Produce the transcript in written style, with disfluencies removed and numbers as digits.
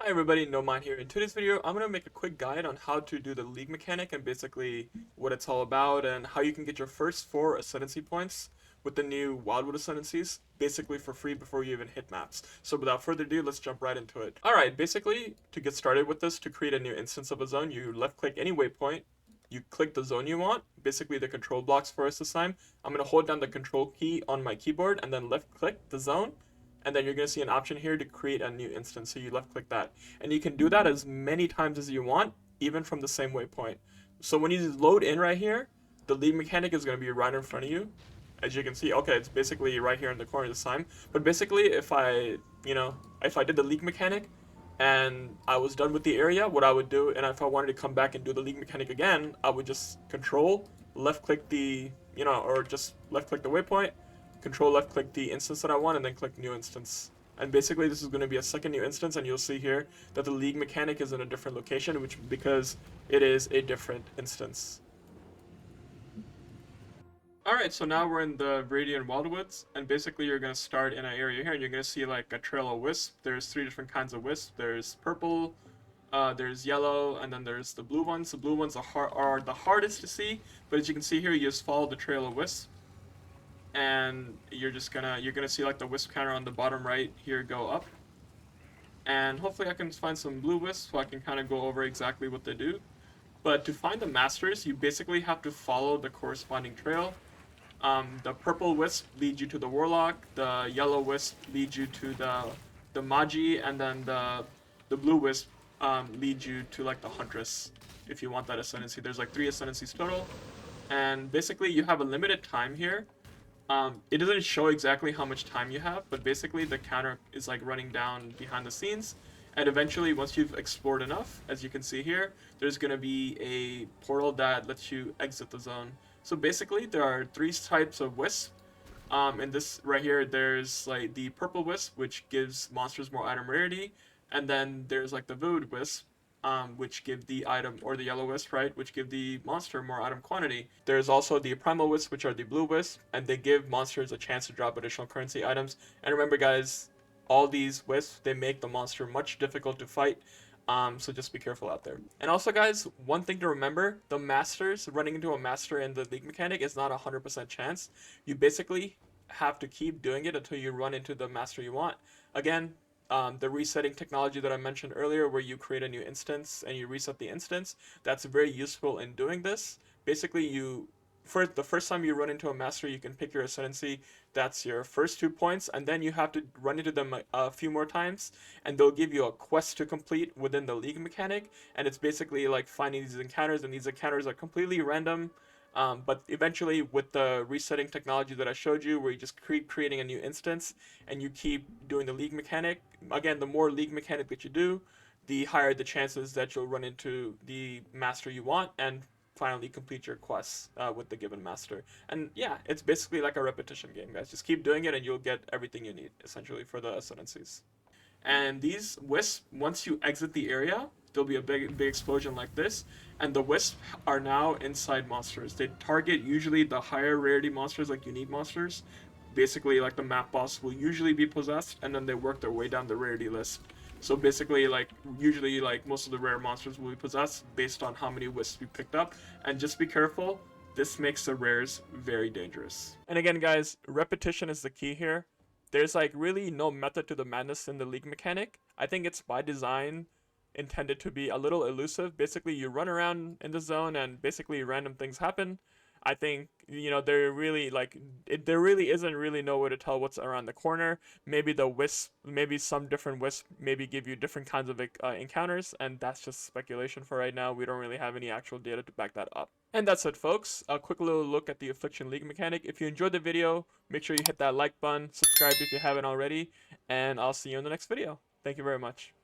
Hi everybody, No Mind here. In today's video, I'm going to make a quick guide on how to do the league mechanic and basically what it's all about and how you can get your first 4 ascendancy points with the new Wildwood ascendancies, basically for free before you even hit maps. So without further ado, let's jump right into it. Alright, basically, to get started with this, to create a new instance of a zone, you left click any waypoint, you click the zone you want, basically the control blocks for us this time. I'm going to hold down the control key on my keyboard and then left click the zone, and then you're going to see an option here to create a new instance, so you left click that, and you can do that as many times as you want, even from the same waypoint. So when you load in right here, the league mechanic is going to be right in front of you, as you can see. Okay, it's basically right here in the corner this time, but basically if I did the league mechanic and I was done with the area, what I would do, and if I wanted to come back and do the league mechanic again, I would just control left click the or just left click the waypoint, control left click the instance that I want, and then click new instance. And basically this is going to be a second new instance, and you'll see here that the league mechanic is in a different location, which because it is a different instance. Alright, so now we're in the Viridian Wildwoods, and basically you're going to start in an area here, and you're going to see like a trail of wisp. There's 3 different kinds of wisp. There's purple, there's yellow, and then there's the blue ones. The blue ones are the hardest to see, but as you can see here, you just follow the trail of wisp, and you're gonna see like the wisp counter on the bottom right here go up, and hopefully I can find some blue wisps so I can kind of go over exactly what they do. But to find the masters, you basically have to follow the corresponding trail. The purple wisp leads you to the warlock, the yellow wisp leads you to the magi, and then the blue wisp leads you to like the huntress if you want that ascendancy. There's like 3 ascendancies total, and basically you have a limited time here. It doesn't show exactly how much time you have, but basically the counter is like running down behind the scenes, and eventually once you've explored enough, as you can see here, there's going to be a portal that lets you exit the zone. So basically there are 3 types of wisp. In this right here, there's like the purple wisp, which gives monsters more item rarity, and then there's like the vivid wisp, which give the item, or the yellow wisp, right, which give the monster more item quantity. There's also the primal wisp, which are the blue wisp, and they give monsters a chance to drop additional currency items. And remember guys, all these wisps, they make the monster much difficult to fight, so just be careful out there. And also guys, one thing to remember, the masters, running into a master in the league mechanic is not a 100% chance. You basically have to keep doing it until you run into the master you want. Again, the resetting technology that I mentioned earlier, where you create a new instance and you reset the instance, that's very useful in doing this. Basically, for the first time you run into a master, you can pick your ascendancy. That's your first 2 points, and then you have to run into them a few more times, and they'll give you a quest to complete within the league mechanic, and it's basically like finding these encounters, and these encounters are completely random. But eventually, with the resetting technology that I showed you, where you just keep creating a new instance and you keep doing the league mechanic, again, the more league mechanic that you do, the higher the chances that you'll run into the master you want and finally complete your quests with the given master. And yeah, it's basically like a repetition game, guys. Just keep doing it and you'll get everything you need, essentially, for the ascendancies. And these wisps, once you exit the area, there'll be a big explosion like this, and the wisps are now inside monsters. They target usually the higher rarity monsters, like unique monsters. Basically, like the map boss will usually be possessed, and then they work their way down the rarity list. So basically, like, usually, like, most of the rare monsters will be possessed based on how many wisps you picked up. And just be careful, this makes the rares very dangerous. And again guys, repetition is the key here. There's like really no method to the madness in the league mechanic. I think it's by design intended to be a little elusive. Basically, you run around in the zone and basically random things happen. I think, there really isn't really no way to tell what's around the corner. Maybe the wisp, maybe some different wisp maybe give you different kinds of encounters, and that's just speculation for right now. We don't really have any actual data to back that up. And that's it, folks. A quick little look at the Affliction League mechanic. If you enjoyed the video, make sure you hit that like button, subscribe if you haven't already, and I'll see you in the next video. Thank you very much.